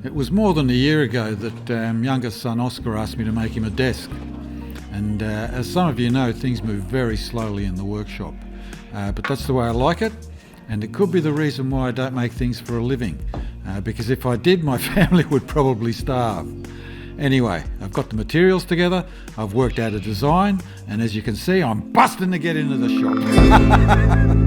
It was more than a year ago that youngest son Oscar asked me to make him a desk. And as some of you know, things move very slowly in the workshop. But that's the way I like it, and it could be the reason why I don't make things for a living. Because if I did, my family would probably starve. Anyway, I've got the materials together, I've worked out a design, and as you can see, I'm busting to get into the shop.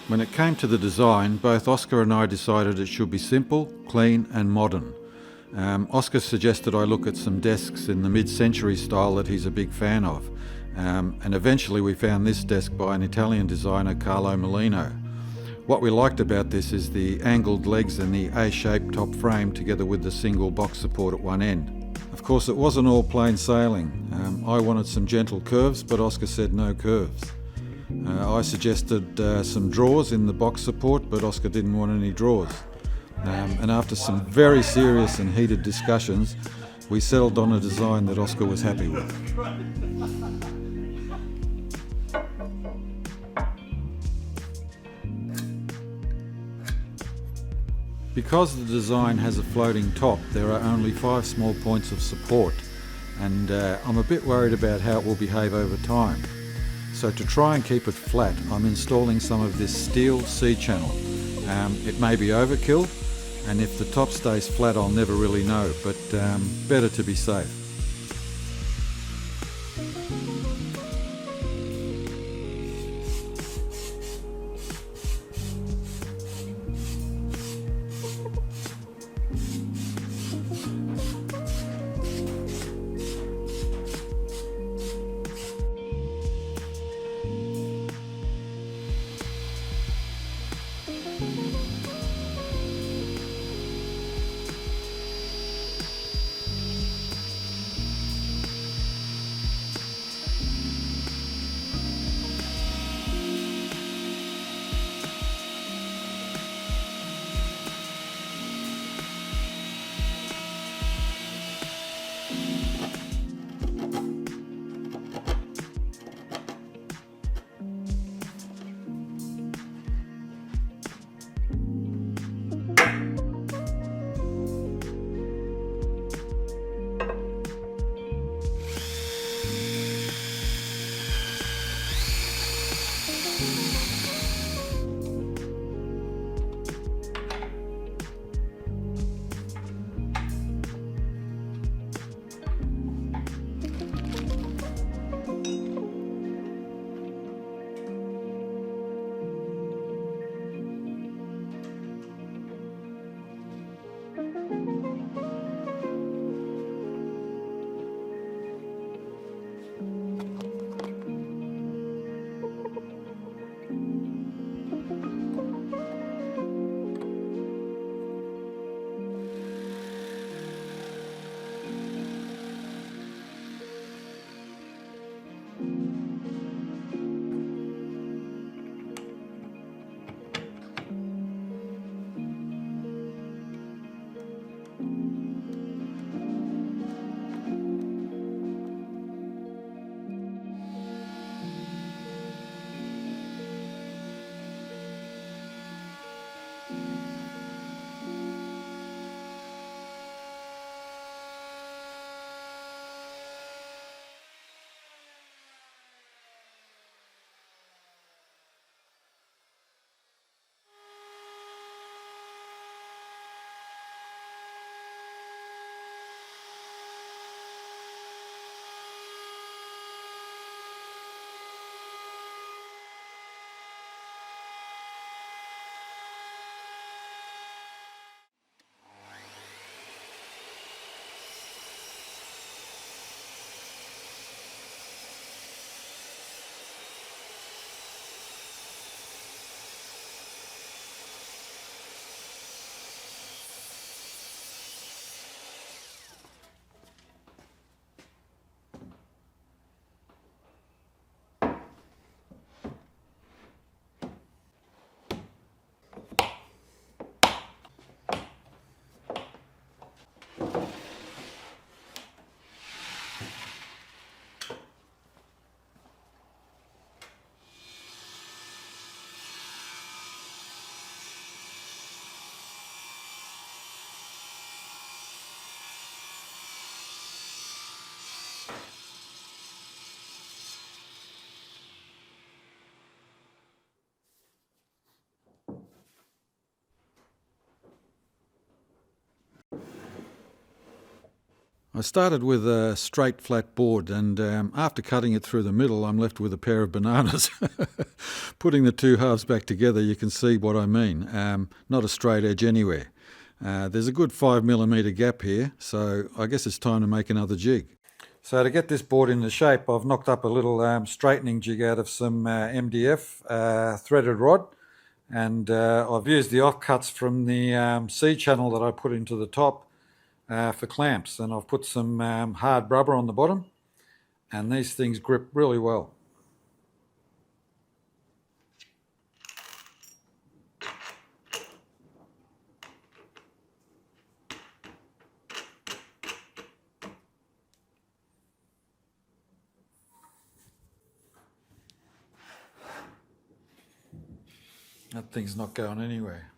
When it came to the design, both Oscar and I decided it should be simple, clean and modern. Oscar suggested I look at some desks in the mid-century style that he's a big fan of. And eventually we found this desk by an Italian designer, Carlo Molino. What we liked about this is the angled legs and the A-shaped top frame together with the single box support at one end. Of course, it wasn't all plain sailing. I wanted some gentle curves, but Oscar said no curves. I suggested some drawers in the box support, but Oscar didn't want any drawers. And after some very serious and heated discussions, we settled on a design that Oscar was happy with. Because the design has a floating top, there are only 5 small points of support, and I'm a bit worried about how it will behave over time. So to try and keep it flat, I'm installing some of this steel C-channel. It may be overkill, and if the top stays flat I'll never really know, but better to be safe. I started with a straight flat board, and after cutting it through the middle I'm left with a pair of bananas. Putting the two halves back together you can see what I mean. Not a straight edge anywhere. There's a good 5mm gap here, so I guess it's time to make another jig. So to get this board into shape I've knocked up a little straightening jig out of some MDF threaded rod, and I've used the offcuts from the C-channel that I put into the top for clamps, and I've put some hard rubber on the bottom, and these things grip really well. That thing's not going anywhere.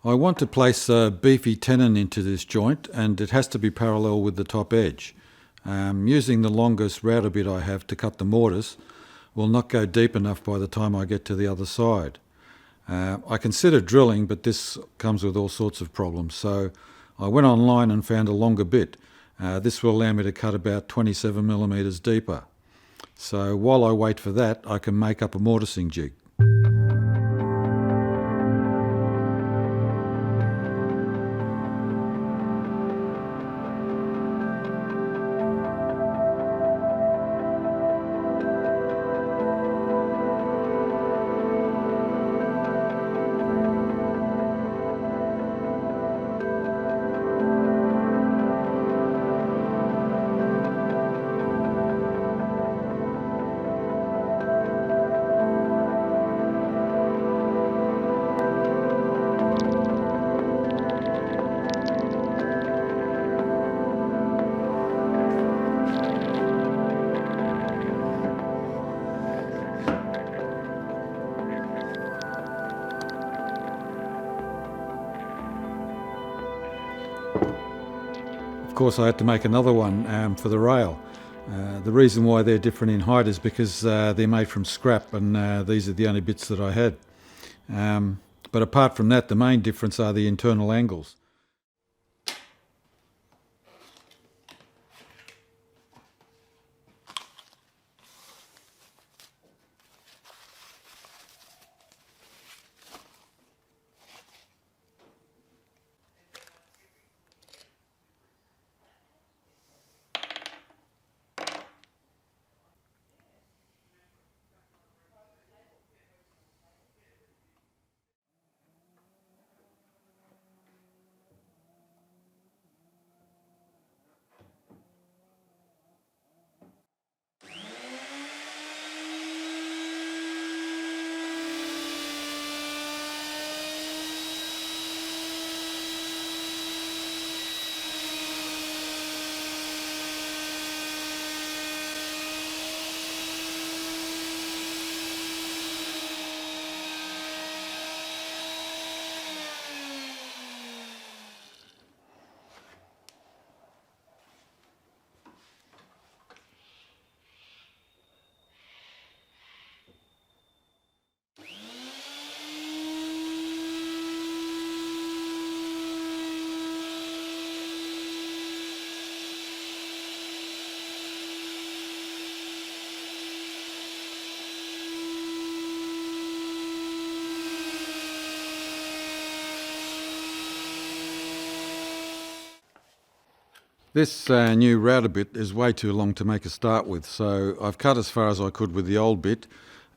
I want to place a beefy tenon into this joint, and it has to be parallel with the top edge. Using the longest router bit I have to cut the mortise will not go deep enough by the time I get to the other side. I considered drilling, but this comes with all sorts of problems, so I went online and found a longer bit. This will allow me to cut about 27 millimetres deeper. So while I wait for that, I can make up a mortising jig. Of course, I had to make another one for the rail. The reason why they're different in height is because they're made from scrap, and these are the only bits that I had. But apart from that, the main difference are the internal angles. This new router bit is way too long to make a start with, so I've cut as far as I could with the old bit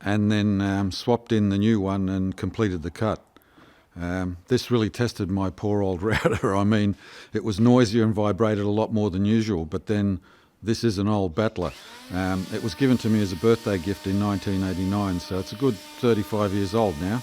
and then swapped in the new one and completed the cut. This really tested my poor old router. I mean, it was noisier and vibrated a lot more than usual, but then this is an old battler. It was given to me as a birthday gift in 1989, so it's a good 35 years old now.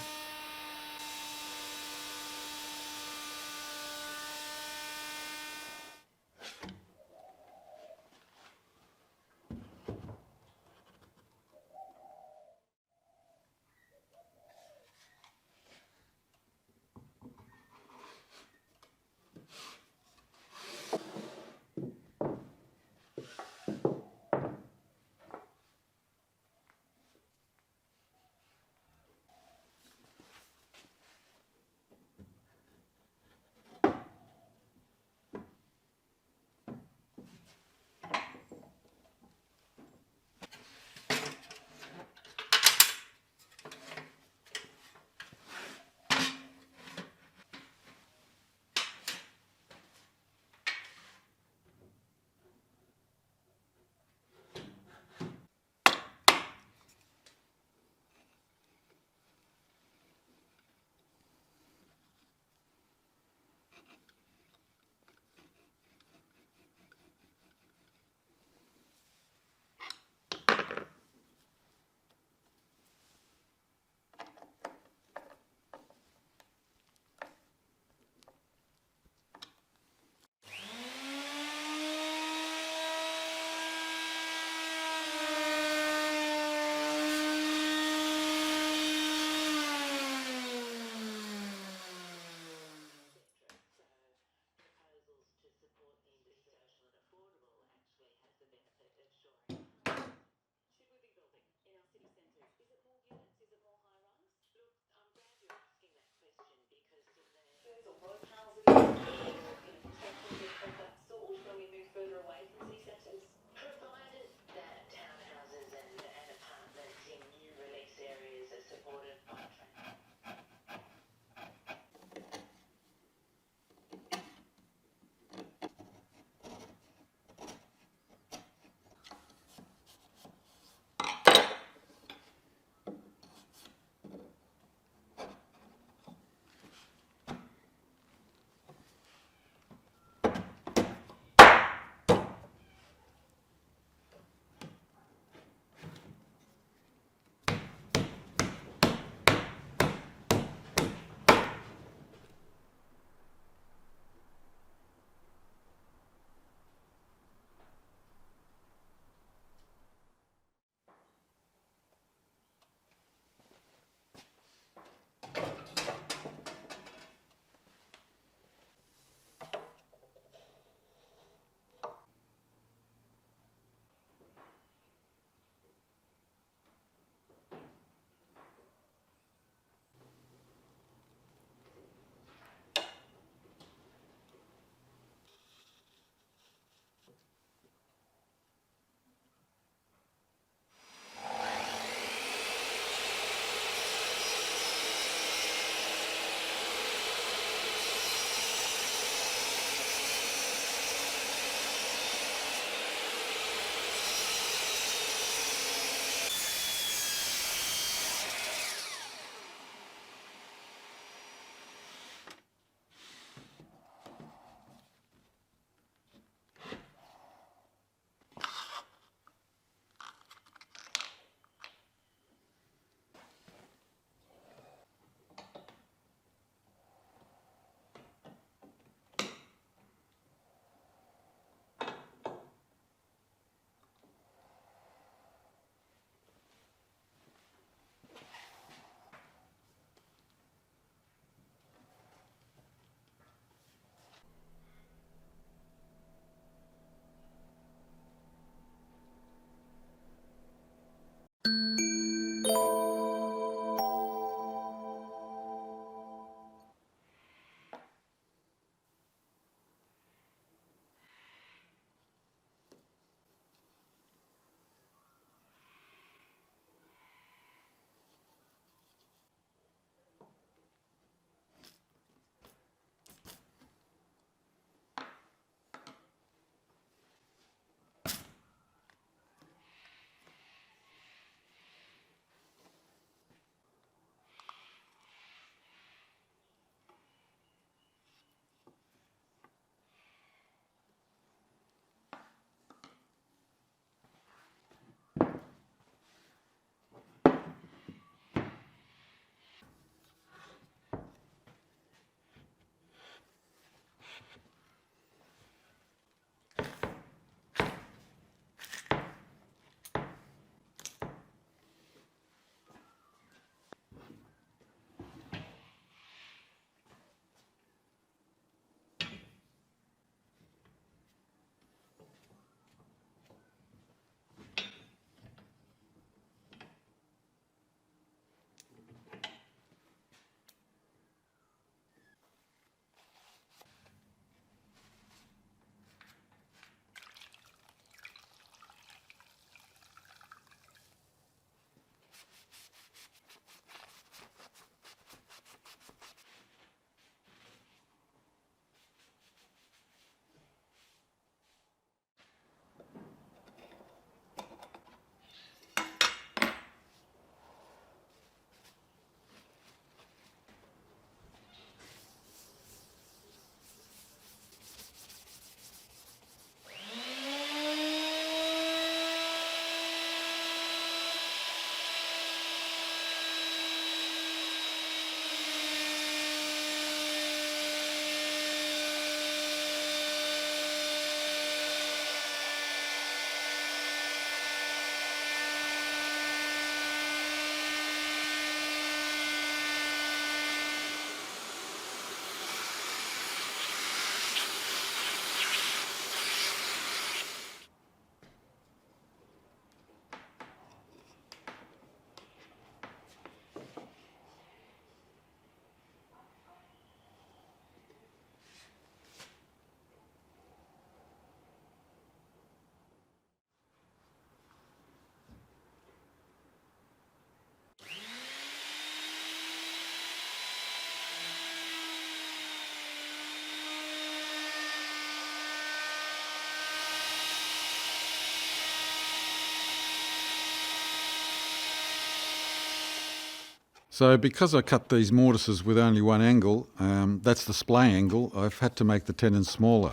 So because I cut these mortises with only one angle, that's the splay angle, I've had to make the tenon smaller.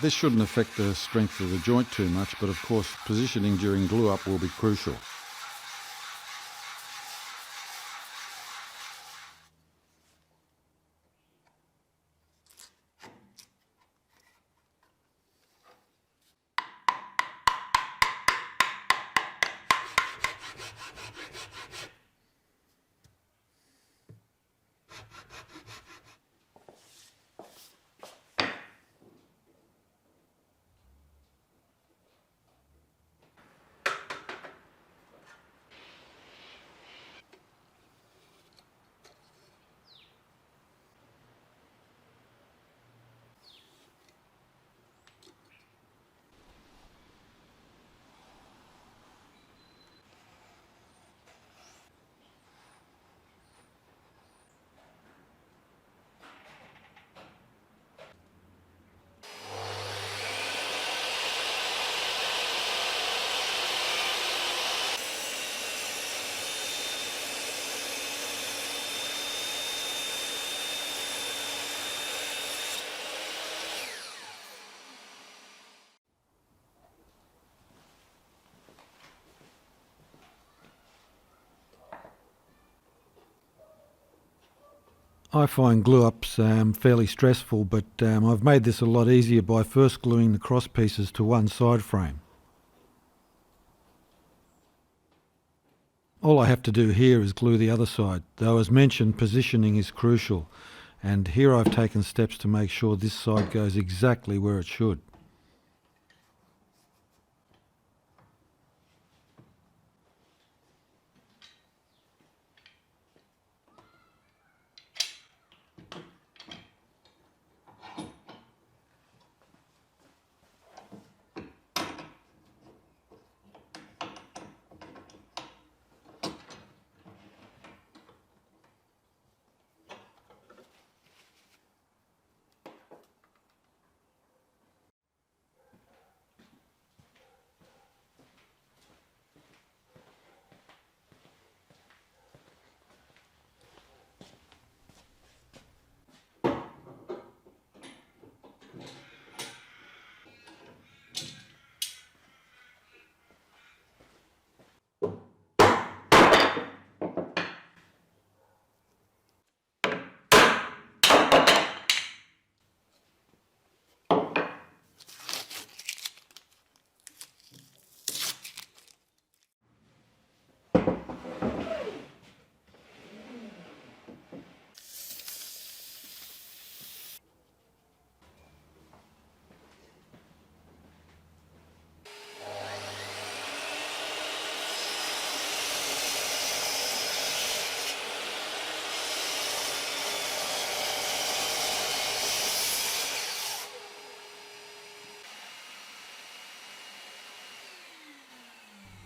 This shouldn't affect the strength of the joint too much, but of course positioning during glue up will be crucial. I find glue ups fairly stressful, but I've made this a lot easier by first gluing the cross pieces to one side frame. All I have to do here is glue the other side, though as mentioned positioning is crucial, and here I've taken steps to make sure this side goes exactly where it should.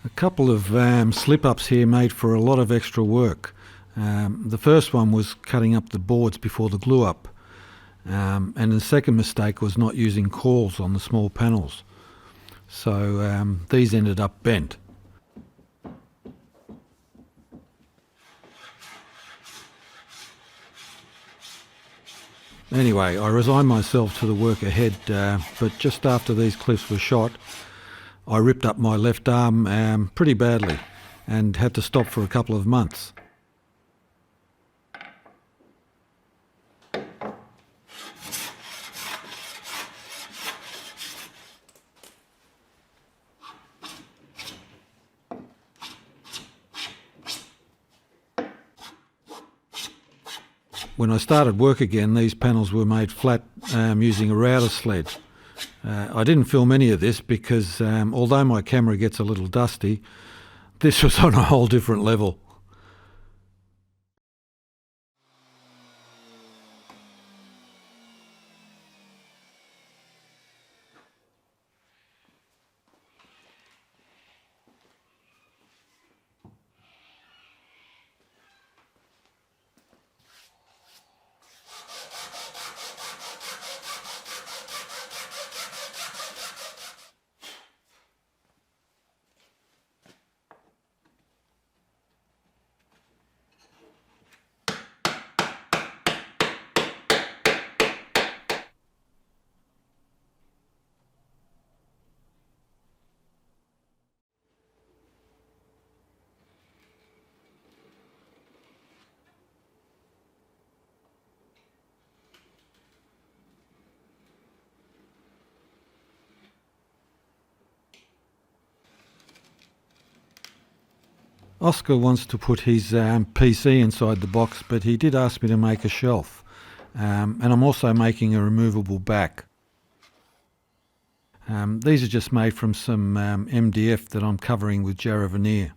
A couple of slip-ups here made for a lot of extra work. The first one was cutting up the boards before the glue up, and the second mistake was not using cawls on the small panels. So these ended up bent. Anyway, I resigned myself to the work ahead, but just after these clips were shot, I ripped up my left arm pretty badly and had to stop for a couple of months. When I started work again, these panels were made flat using a router sled. I didn't film any of this because although my camera gets a little dusty, this was on a whole different level. Oscar wants to put his PC inside the box, but he did ask me to make a shelf. And I'm also making a removable back. These are just made from some MDF that I'm covering with Jarrah veneer.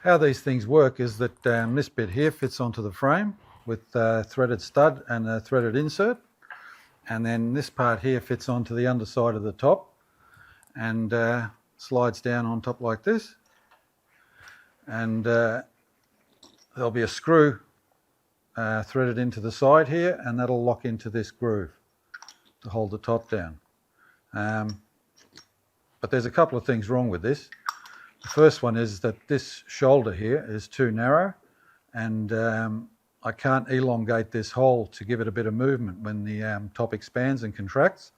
How these things work is that this bit here fits onto the frame with a threaded stud and a threaded insert, and then this part here fits onto the underside of the top and slides down on top like this, and there'll be a screw threaded into the side here, and that'll lock into this groove to hold the top down. But there's a couple of things wrong with this. The first one is that this shoulder here is too narrow, and I can't elongate this hole to give it a bit of movement when the top expands and contracts.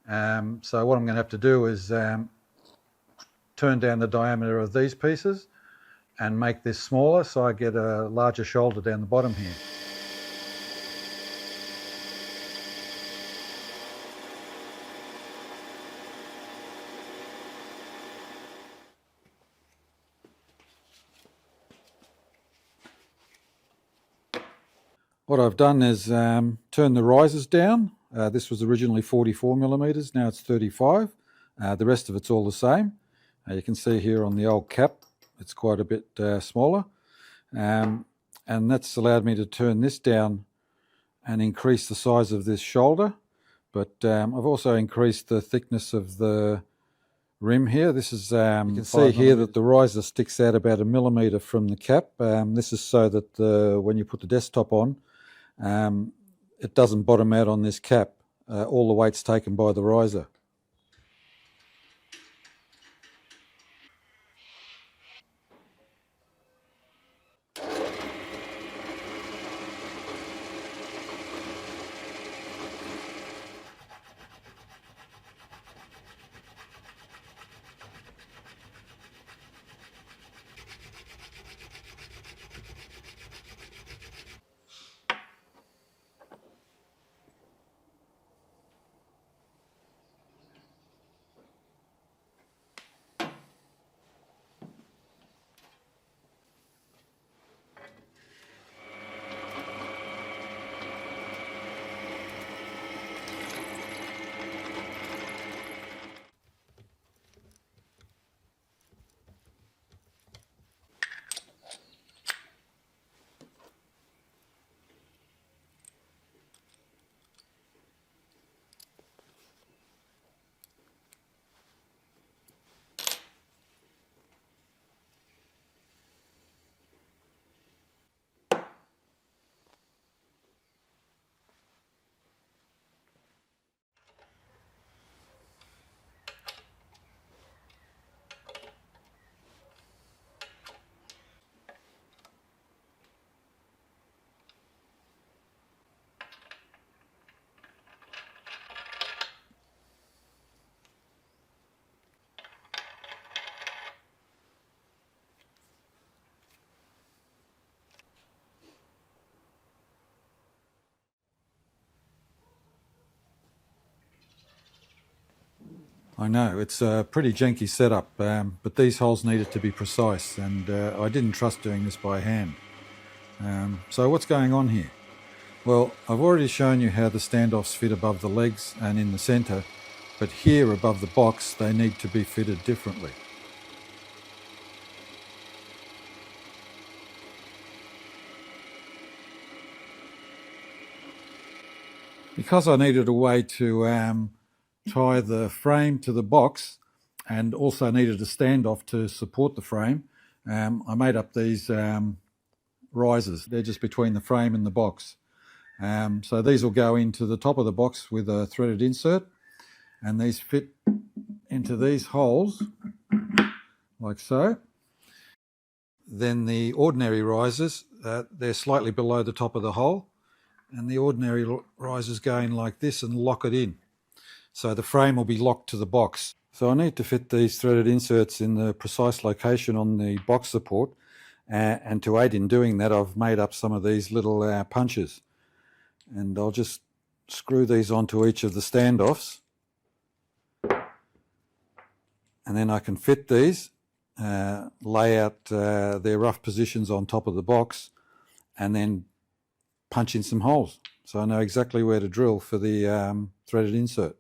So what I'm going to have to do is turn down the diameter of these pieces and make this smaller so I get a larger shoulder down the bottom here. What I've done is turn the risers down. This was originally 44mm, now it's 35. The rest of it's all the same. You can see here on the old cap, it's quite a bit smaller. And that's allowed me to turn this down and increase the size of this shoulder. But I've also increased the thickness of the rim here. This is, you can see here that the riser sticks out about 1mm from the cap. This is so that when you put the desktop on, it doesn't bottom out on this cap. All the weight's taken by the riser. I know, it's a pretty janky setup, but these holes needed to be precise, and I didn't trust doing this by hand. So what's going on here? Well, I've already shown you how the standoffs fit above the legs and in the centre, but here above the box they need to be fitted differently. Because I needed a way to tie the frame to the box and also needed a standoff to support the frame, I made up these risers. They're just between the frame and the box. So these will go into the top of the box with a threaded insert, and these fit into these holes like so. Then the ordinary risers, they're slightly below the top of the hole, and the ordinary risers go in like this and lock it in. So the frame will be locked to the box. So I need to fit these threaded inserts in the precise location on the box support, and to aid in doing that I've made up some of these little punches, and I'll just screw these onto each of the standoffs, and then I can fit these, lay out their rough positions on top of the box, and then punch in some holes so I know exactly where to drill for the threaded insert.